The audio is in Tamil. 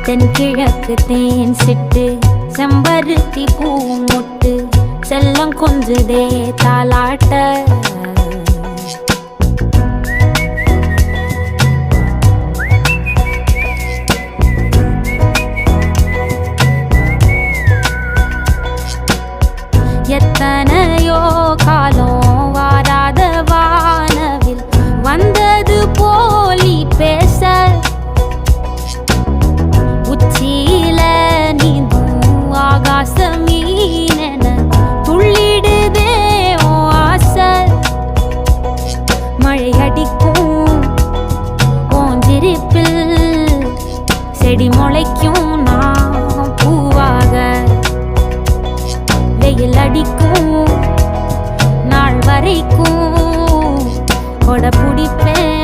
தென்கிழக்கு தேன் சிட்டு செம்பருத்தி பூ முட்டு செல்லம் கொஞ்சுதே தாலாட்ட எத்தனையோ காலம் வாராத வானவில் வந்தது போலி பேச உச்சியில நீந்தும் ஆகாச மீனென துள்ளிடுதே ஓ ஆசை மழை அடிக்கும் ஓஞ்சிருப்பில் செடி முளைக்கும் நான் பூவாக வெயில் அடிக்கும் நாள் வரைக்கும் கொடை பிடிப்பேன்